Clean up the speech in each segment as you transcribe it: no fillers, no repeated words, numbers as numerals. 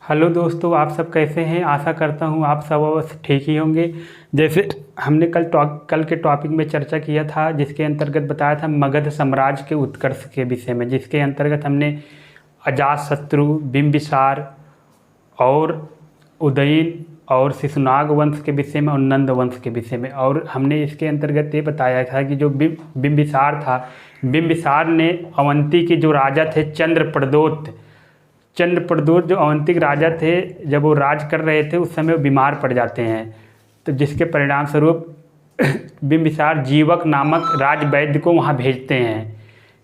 Hello दोस्तों, आप सब कैसे हैं। आशा करता हूं आप सब अवश्य ठीक ही होंगे। जैसे हमने कल के टॉपिक में चर्चा किया था, जिसके अंतर्गत बताया था मगध साम्राज्य के उत्कर्ष के विषय में, जिसके अंतर्गत हमने अजातशत्रु, बिंबिसार और उदयन और शिशुनाग वंश के विषय में और नंद वंश के विषय में, और हमने इसके अंतर्गत ये बताया था कि जो बिंबिसार था, बिंबिसार ने अवंती के जो राजा थे चंद्रप्रद्योत जो अवंतिक राजा थे, जब वो राज कर रहे थे उस समय वो बीमार पड़ जाते हैं। तो जिसके परिणाम स्वरूप बिंबिसार जीवक नामक राजवैद्य को वहाँ भेजते हैं,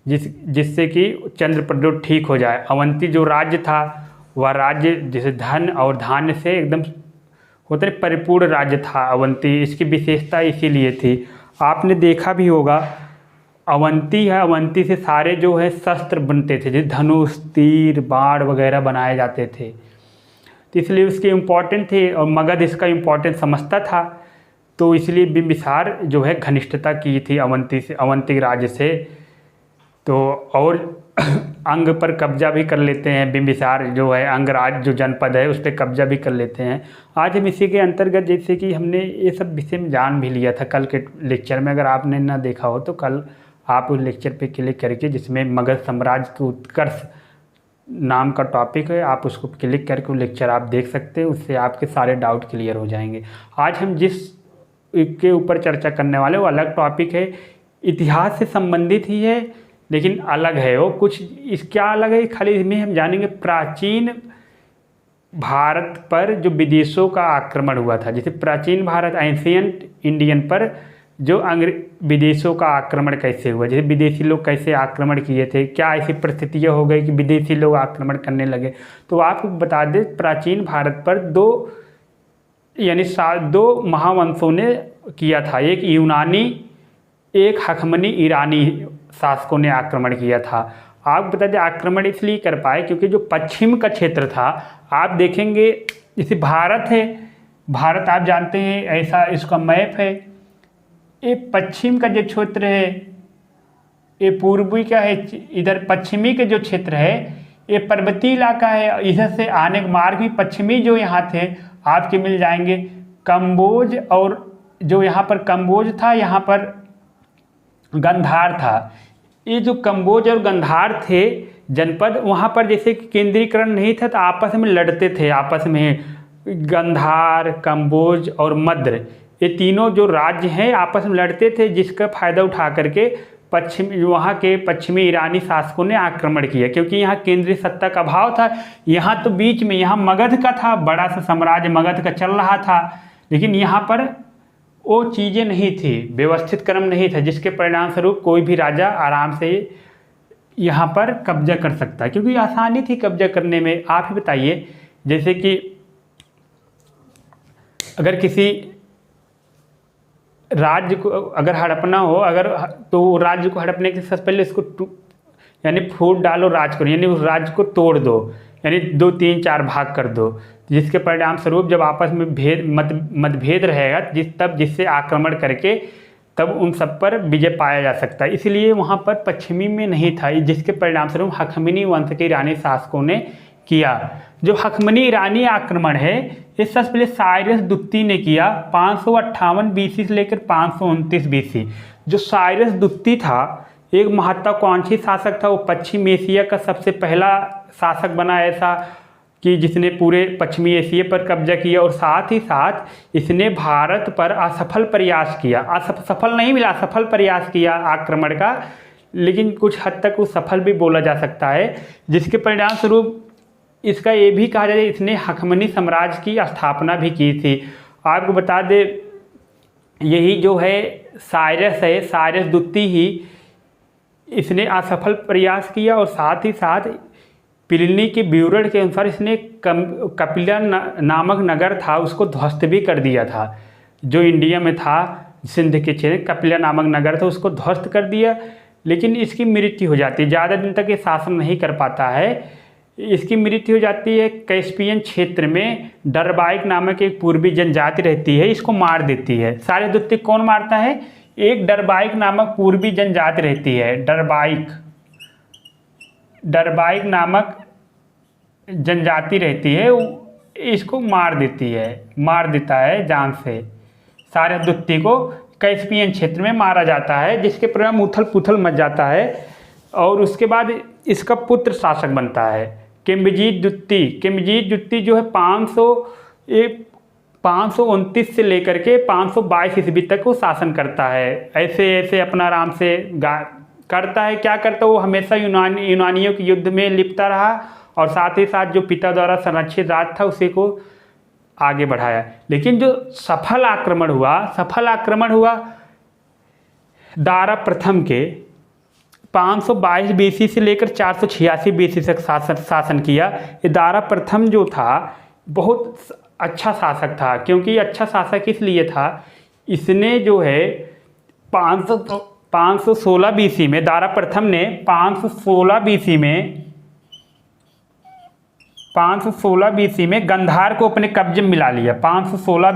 जिससे कि चंद्रप्रद्योत ठीक हो जाए। अवंती जो राज्य था वह राज्य जैसे धन और धान्य से एकदम होते परिपूर्ण राज्य था अवंती। इसकी विशेषता इसीलिए थी, आपने देखा भी होगा, अवंती है, अवंती से सारे जो है शस्त्र बनते थे, जैसे धनुष, तीर, बाण वगैरह बनाए जाते थे। तो इसलिए उसके इम्पोर्टेंट थे और मगध इसका इम्पोर्टेंट समझता था। तो इसलिए बिंबिसार जो है घनिष्ठता की थी अवंती से, अवंती राज्य से। तो और अंग पर कब्जा भी कर लेते हैं बिंबिसार जो है, अंगराज जो जनपद है उस पर कब्जा भी कर लेते हैं। आज हम इसी के अंतर्गत, जैसे कि हमने ये सब विषय में जान भी लिया था कल के लेक्चर में। अगर आपने ना देखा हो तो कल आप उस लेक्चर पे क्लिक करके, जिसमें मगध साम्राज्य के उत्कर्ष नाम का टॉपिक है, आप उसको क्लिक करके वो लेक्चर आप देख सकते हैं। उससे आपके सारे डाउट क्लियर हो जाएंगे। आज हम जिस के ऊपर चर्चा करने वाले वो अलग टॉपिक है, इतिहास से संबंधित ही है लेकिन अलग है वो। कुछ इस क्या अलग है, खाली इसमें हम जानेंगे प्राचीन भारत पर जो विदेशों का आक्रमण हुआ था। जैसे प्राचीन भारत, एंशियंट इंडियन पर जो विदेशों का आक्रमण कैसे हुआ, जैसे विदेशी लोग कैसे आक्रमण किए थे, क्या ऐसी परिस्थितियाँ हो गई कि विदेशी लोग आक्रमण करने लगे। तो आपको बता दें, प्राचीन भारत पर दो महावंशों ने किया था। एक यूनानी, एक हखमनी ईरानी शासकों ने आक्रमण किया था। आप बता दें, आक्रमण इसलिए कर पाए क्योंकि जो पश्चिम का क्षेत्र था, आप देखेंगे जैसे भारत है, भारत आप जानते हैं ऐसा इसका मैप है, ये पश्चिम का जो क्षेत्र है, ये पूर्वी का है, इधर पश्चिमी के जो क्षेत्र है ये पर्वतीय इलाका है। इधर से आने के मार्ग भी पश्चिमी जो यहाँ थे आपके मिल जाएंगे कंबोज, और जो यहाँ पर कंबोज था, यहाँ पर गंधार था। ये जो कंबोज और गंधार थे जनपद, वहाँ पर जैसे केंद्रीकरण नहीं था तो आपस में लड़ते थे, आपस में गंधार, कंबोज और मद्र, ये तीनों जो राज्य हैं आपस में लड़ते थे, जिसका फ़ायदा उठा करके वहाँ के पश्चिमी ईरानी शासकों ने आक्रमण किया। क्योंकि यहाँ केंद्रीय सत्ता का अभाव था। यहाँ तो बीच में यहाँ मगध का था, बड़ा सा साम्राज्य मगध का चल रहा था, लेकिन यहाँ पर वो चीज़ें नहीं थी, व्यवस्थित क्रम नहीं था, जिसके परिणाम स्वरूप कोई भी राजा आराम से यहाँ पर कब्जा कर सकता है, क्योंकि आसानी थी कब्जा करने में। आप ही बताइए, जैसे कि अगर किसी राज्य को अगर हड़पना हो, तो राज्य को हड़पने के सबसे पहले इसको यानी फूट डालो, राज करो, यानी उस राज्य को तोड़ दो, यानी 2, 3, 4 भाग कर दो, जिसके परिणाम स्वरूप जब आपस में मतभेद रहेगा जिससे आक्रमण करके तब उन सब पर विजय पाया जा सकता है। इसलिए वहाँ पर पश्चिमी में नहीं था, जिसके परिणाम स्वरूप हखमनी वंश के ईरानी शासकों ने किया। जो हखमनी ईरानी आक्रमण है ये सबसे पहले साइरस दुत्ती ने किया 558 बीसी से लेकर 529 बीसी। जो साइरस दुत्ती था एक महत्वाकांक्षी शासक था, वो पश्चिम एशिया का सबसे पहला शासक बना ऐसा कि जिसने पूरे पश्चिमी एशिया पर कब्जा किया, और साथ ही साथ इसने भारत पर असफल प्रयास किया, सफल नहीं मिला, असफल प्रयास किया आक्रमण का, लेकिन कुछ हद तक वो सफल भी बोला जा सकता है। जिसके परिणाम स्वरूप इसका ये भी कहा जाए इसने हखमनी साम्राज्य की स्थापना भी की थी। आपको बता दे, यही जो है साइरस दुत्ती ही इसने असफल प्रयास किया, और साथ ही साथ प्लिनी के विवरण के अनुसार इसने कपिला नामक नगर था उसको ध्वस्त भी कर दिया था। जो इंडिया में था, सिंध के क्षेत्र, कपिला नामक नगर था, उसको ध्वस्त कर दिया, लेकिन इसकी मृत्यु हो जाती है। ज़्यादा दिन तक ये शासन नहीं कर पाता है, इसकी मृत्यु हो जाती है। कैस्पियन क्षेत्र में डरबाइक नामक एक पूर्वी जनजाति रहती है, इसको मार देती है। सारे दुत्ती कौन मारता है? एक डरबाइक नामक पूर्वी जनजाति रहती है, डरबाइक नामक जनजाति रहती है इसको मार देता है जान से। सारस द्वितीय को कैस्पियन क्षेत्र में मारा जाता है, जिसके परिणाम उथल पुथल मच जाता है। और उसके बाद इसका पुत्र शासक बनता है किम्बिजीत द्वितीय जो है 529 से लेकर के 522 ईस्वी तक वो शासन करता है। ऐसे ऐसे अपना आराम से करता है। क्या करता है वो हमेशा यूनानियों के युद्ध में लिपटा रहा और साथ ही साथ जो पिता द्वारा संरक्षित राज था उसी को आगे बढ़ाया। लेकिन जो सफल आक्रमण हुआ दारा प्रथम के 522 बीसी से लेकर 486 बीसी तक शासन किया। ये दारा प्रथम जो था बहुत अच्छा शासक था। क्योंकि अच्छा शासक इसलिए था, इसने जो है 516 बीसी में दारा प्रथम ने 516 बीसी में गंधार को अपने कब्जे में मिला लिया। 516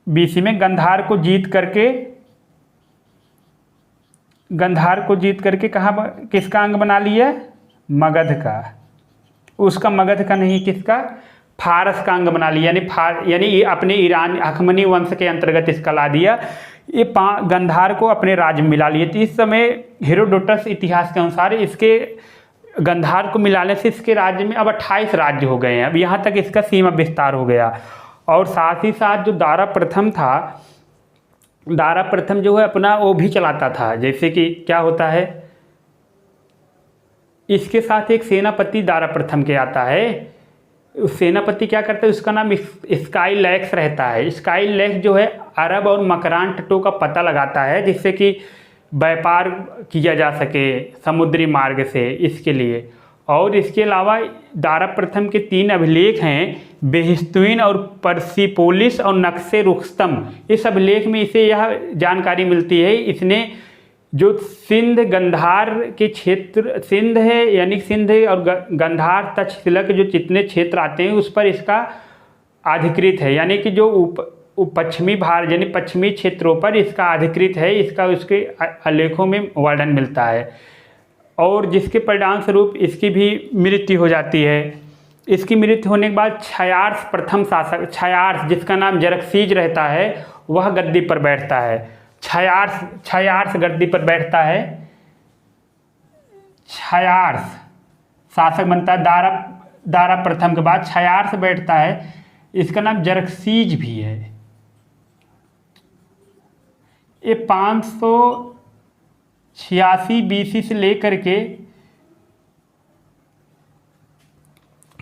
बीसी में गंधार को जीत करके कहाँ किसका अंग बना लिया? मगध का। उसका मगध का नहीं, किसका? फारस का अंग बना लिया। यानी अपने ईरान अखमनी वंश के अंतर्गत इसका ला दिया। ये गंधार को अपने राज्य में मिला लिए। तो इस समय हेरोडोटस इतिहास के अनुसार इसके गंधार को मिलाने से इसके राज्य में अब 28 राज्य हो गए हैं। अब यहाँ तक इसका सीमा विस्तार हो गया। और साथ ही साथ जो दारा प्रथम जो है अपना वो भी चलाता था। जैसे कि क्या होता है, इसके साथ एक सेनापति दारा प्रथम के आता है। उस सेनापति क्या करता है, उसका नाम स्काईलैक्स रहता है। स्काईलैक्स जो है अरब और मकरान तटों का पता लगाता है, जिससे कि व्यापार किया जा सके समुद्री मार्ग से, इसके लिए। और इसके अलावा दारा प्रथम के 3 अभिलेख हैं, बेहिस्तुइन और परसिपोलिस और नक्शे रुस्तम। इस अभिलेख में इसे यह जानकारी मिलती है, इसने जो सिंध गंधार के क्षेत्र, सिंध है यानी सिंध और गंधार तक्षशिला के जो जितने क्षेत्र आते हैं उस पर इसका अधिकृत है। यानी कि जो पश्चिमी भारत यानी पश्चिमी क्षेत्रों पर इसका अधिकृत है, इसका उसके आलेखों में वर्णन मिलता है। और जिसके परिणाम स्वरूप इसकी भी मृत्यु हो जाती है। इसकी मृत्यु होने के बाद क्षयार्स प्रथम शासक, क्षयार्स जिसका नाम जरक्सीज रहता है, वह गद्दी पर बैठता है। क्षयार्स गद्दी पर बैठता है। क्षयार्स शासक बनता है दारा प्रथम के बाद क्षयार्स बैठता है। इसका नाम जरक्सीज भी है। ये 586 बीसी से लेकर के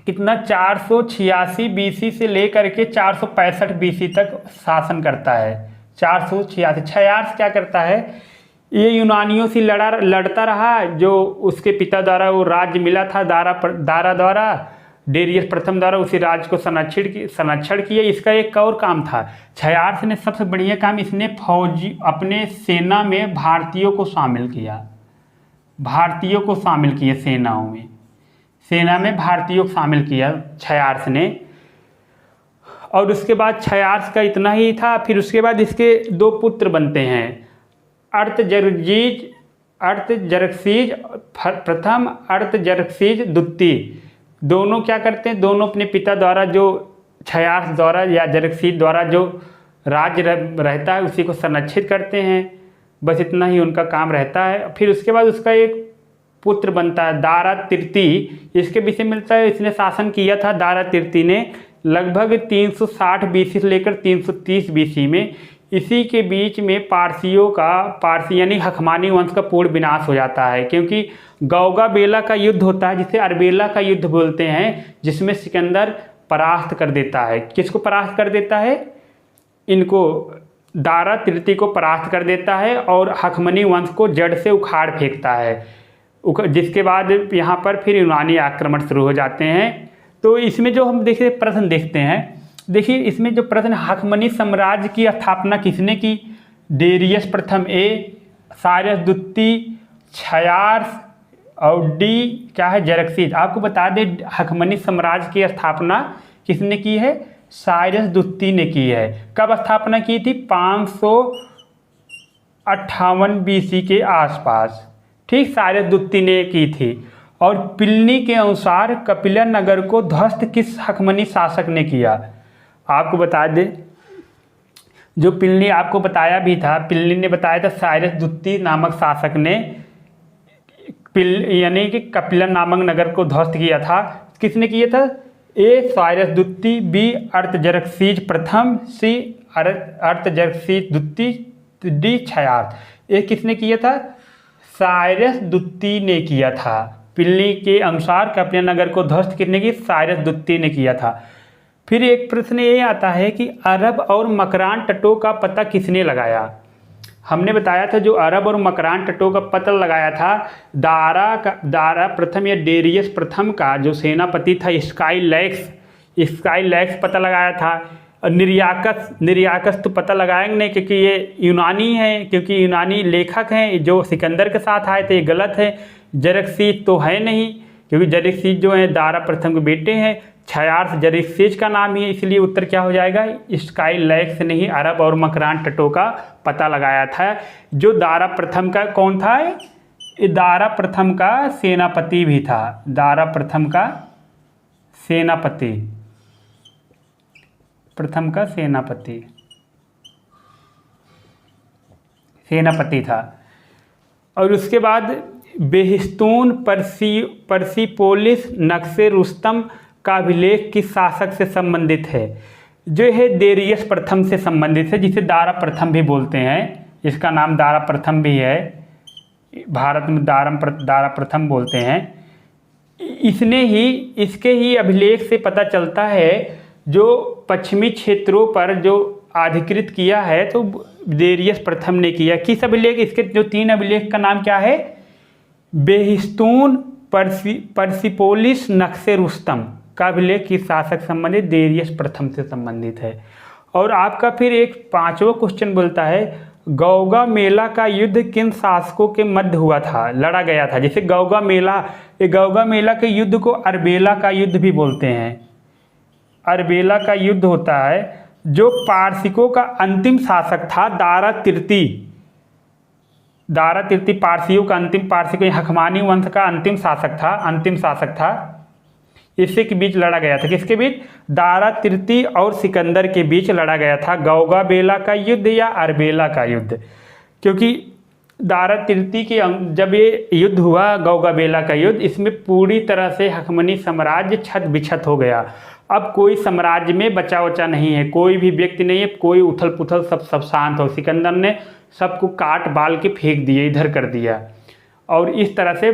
कितना 486 बीसी से लेकर के 465 बीसी तक शासन करता है। 486 क्षयार्स क्या करता है, ये यूनानियों से लड़ता रहा। जो उसके पिता द्वारा वो राज्य मिला था दारा द्वारा, डेरियस प्रथम द्वारा, उसी राज्य को संरक्षण किया। इसका एक और काम था, क्षयार्स ने सबसे बढ़िया काम, इसने अपने सेना में भारतीयों को शामिल किया। सेना में भारतीयों को शामिल किया क्षयार्स ने। और उसके बाद क्षयार्स का इतना ही था। फिर उसके बाद इसके 2 पुत्र बनते हैं, अर्तजरक्सीज प्रथम, अर्तजरक्सीज द्वितीय। दोनों क्या करते हैं, दोनों अपने पिता द्वारा जो क्षयार्स द्वारा या जरक्सीज द्वारा जो राज्य रहता है उसी को संरक्षित करते हैं। बस इतना ही उनका काम रहता है। फिर उसके बाद उसका एक पुत्र बनता है दारा तृतीय। इसके विषय मिलता है, इसने शासन किया था दारा तृतीय ने लगभग 360 बीसी से लेकर 330 बीसी में। इसी के बीच में पारसी यानी हखमानी वंश का पूर्ण विनाश हो जाता है। क्योंकि गौगाबेला का युद्ध होता है, जिसे अरबेला का युद्ध बोलते हैं, जिसमें सिकंदर परास्त कर देता है। किसको परास्त कर देता है? इनको दारा तृतीय को परास्त कर देता है और हखमनी वंश को जड़ से उखाड़ फेंकता है। जिसके बाद यहाँ पर फिर यूनानी आक्रमण शुरू हो जाते हैं। तो इसमें जो हम प्रश्न देखते हैं, देखिए इसमें जो प्रश्न, हखमनी साम्राज्य की स्थापना किसने की? डेरियस प्रथम ए, सायरस द्वितीय, क्षयार्स और डी क्या है, जरक्सीज। आपको बता दें हखमनी साम्राज्य की स्थापना किसने की है? सायरस द्वितीय ने की है। कब स्थापना की थी? 558 बीसी के आसपास। ठीक, सायरस द्वितीय ने की थी। और पिलनी के अनुसार कपिला नगर को ध्वस्त किस हकमनी शासक ने किया? आपको बता दें, जो पिलनी आपको बताया भी था, पिलनी ने बताया था साइरस द्वितीय नामक शासक ने यानी कि कपिला नामक नगर को ध्वस्त किया था। किसने किया था? ए साइरस द्वितीय, बी अर्तजर्क्सीज प्रथम, सी अर्तजर्क्सीज द्वितीय, डी क्षयात। ये किसने किया था? साइरस द्वितीय ने किया था। पिलनी के अनुसार कपिला नगर को ध्वस्त करने की साइरस द्वितीय ने किया था। फिर एक प्रश्न ये आता है कि अरब और मकरान तटों का पता किसने लगाया? हमने बताया था जो अरब और मकरान तटों का पता लगाया था, दारा प्रथम या डेरियस प्रथम का जो सेनापति था स्काईलैक्स पता लगाया था। निर्याकस तो पता लगाएंगे नहीं क्योंकि ये यूनानी है, क्योंकि यूनानी लेखक हैं जो सिकंदर के साथ आए थे, ये गलत है। जरक्सीज तो है नहीं क्योंकि जरक्सीज जो है दारा प्रथम के बेटे हैं। क्षयार्थ जरक्सीज का नाम ही है, इसलिए उत्तर क्या हो जाएगा? स्काईलैक्स ने ही अरब और मकरान तटों का पता लगाया था। जो दारा प्रथम का कौन था? ये दारा प्रथम का सेनापति भी था। दारा प्रथम का सेनापति, प्रथम का सेनापति था। और उसके बाद बेहिस्तून पर्सिपोलिस नक्शे रुस्तम का अभिलेख किस शासक से संबंधित है? जो है डेरियस प्रथम से संबंधित है, जिसे दारा प्रथम भी बोलते हैं। इसका नाम दारा प्रथम भी है, भारत में दारा प्रथम बोलते हैं। इसके ही अभिलेख से पता चलता है जो पश्चिमी क्षेत्रों पर जो अधिकृत किया है तो डेरियस प्रथम ने किया। किस अभिलेख? इसके जो 3 अभिलेख का नाम क्या है? बेहिस्तून पर्सिपोलिस नक्शे रुस्तम का अभिलेख किस शासक संबंधित? डेरियस प्रथम से संबंधित है। और आपका फिर एक 5वां क्वेश्चन बोलता है गौगा मेला का युद्ध किन शासकों के मध्य हुआ था, लड़ा गया था? जैसे गौगा मेला के युद्ध को अरबेला का युद्ध भी बोलते हैं। अरबेला का युद्ध होता है। जो पारसिकों का अंतिम शासक था दारा तृतीय पारसियों का अंतिम, पारसिकों हकमानी वंश का अंतिम शासक था। इससे के बीच लड़ा गया था। किसके बीच? दारा तृतीय और सिकंदर के बीच लड़ा गया था। गौगा बेला का युद्ध या अरबेला का युद्ध? क्योंकि दारा तृतीय के जब ये युद्ध हुआ, गौगा बेला का युद्ध, इसमें पूरी तरह से हकमनी साम्राज्य छत बिछत हो गया। अब कोई साम्राज्य में बचा वचा नहीं है, कोई भी व्यक्ति नहीं है, कोई उथल पुथल, सब शांत हो। सिकंदर ने सबको काट बाल के फेंक दिए, इधर कर दिया। और इस तरह से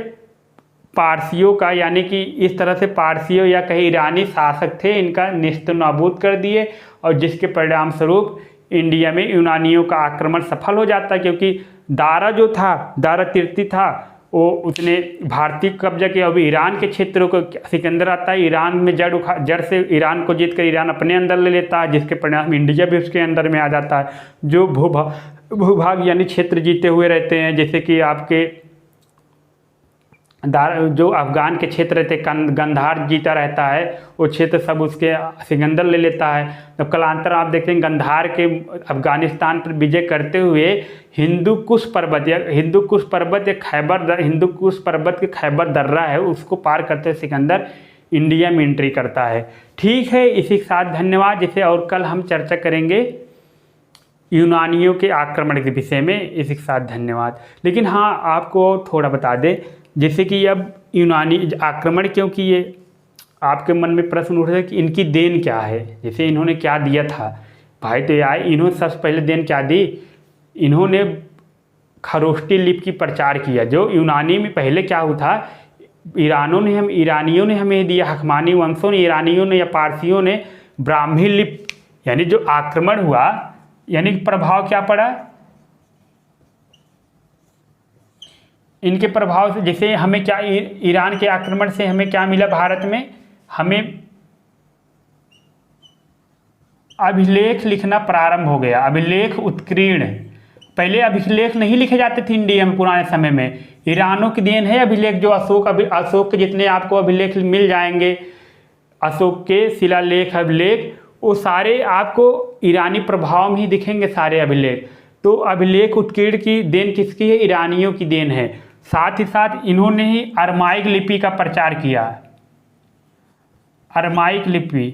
पारसियों का, यानी कि इस तरह से पारसियों या कहीं ईरानी शासक थे, इनका नेस्तनाबूद कर दिए। और जिसके परिणाम स्वरूप इंडिया में यूनानियों का आक्रमण सफल हो जाता है। क्योंकि दारा तृतीय था, वो उसने भारतीय कब्जा किया। अभी ईरान के क्षेत्रों को सिकंदर आता है, ईरान में जड़ से ईरान को जीतकर ईरान अपने अंदर ले लेता है, जिसके परिणाम इंडिया भी उसके अंदर में आ जाता है। जो भूभाग यानी क्षेत्र जीते हुए रहते हैं, जैसे कि आपके जो अफगान के क्षेत्र रहते, गंधार जीता रहता है, वो क्षेत्र सब उसके सिकंदर ले लेता है। तो कालांतर आप देखते हैं गंधार के अफगानिस्तान पर विजय करते हुए हिंदू कुश पर्वत के खैबर दर्रा है, उसको पार करते हुए सिकंदर इंडिया में एंट्री करता है। ठीक है, इसी के साथ धन्यवाद। जैसे और कल हम चर्चा करेंगे यूनानियों के आक्रमण के विषय में। इसी के साथ धन्यवाद। लेकिन हाँ, आपको थोड़ा बता दें, जैसे कि अब यूनानी आक्रमण क्यों किए, आपके मन में प्रश्न उठ रहा है कि इनकी देन क्या है, जैसे इन्होंने क्या दिया था। भाई तो यार, इन्होंने सबसे पहले देन क्या दी? इन्होंने खरोष्टी लिपि की प्रचार किया। जो यूनानी में पहले क्या हुआ था, ईरानियों ने हमें दिया, हकमानी वंशों ने, ईरानियों ने या पारसियों ने ब्राह्मी लिपि, यानी जो आक्रमण हुआ, यानी प्रभाव क्या पड़ा इनके प्रभाव से। जैसे हमें क्या, ईरान के आक्रमण से हमें क्या मिला भारत में? हमें अभिलेख लिखना प्रारंभ हो गया, अभिलेख उत्कीर्ण। पहले अभिलेख नहीं लिखे जाते थे इंडिया में पुराने समय में। ईरानों की देन है अभिलेख। जो अशोक के जितने आपको अभिलेख मिल जाएंगे, अशोक के शिलालेख, अभिलेख, वो सारे आपको ईरानी प्रभाव में ही दिखेंगे सारे अभिलेख। तो अभिलेख उत्कीर्ण की देन किसकी है? ईरानियों की देन है। साथ ही साथ इन्होंने ही अरमाइक लिपि का प्रचार किया। अरमाइक लिपि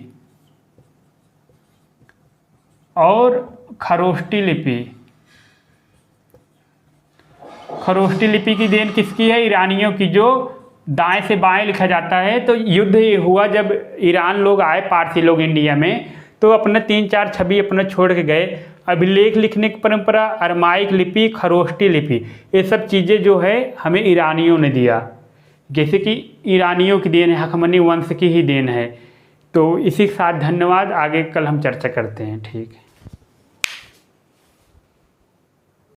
और खरोष्टी लिपि। खरोष्टी लिपि की देन किसकी है? ईरानियों की, जो दाएं से बाएं लिखा जाता है। तो युद्ध ये हुआ जब ईरान लोग आए, पारसी लोग इंडिया में, तो अपना 3-4 छवि अपना छोड़ के गए। अभिलेख लिखने की परंपरा, अरमाइक लिपि, खरोष्टी लिपि, ये सब चीज़ें जो है हमें ईरानियों ने दिया। जैसे कि ईरानियों की देन है, हखमनी वंश की ही देन है। तो इसी के साथ धन्यवाद। आगे कल हम चर्चा करते हैं। ठीक है।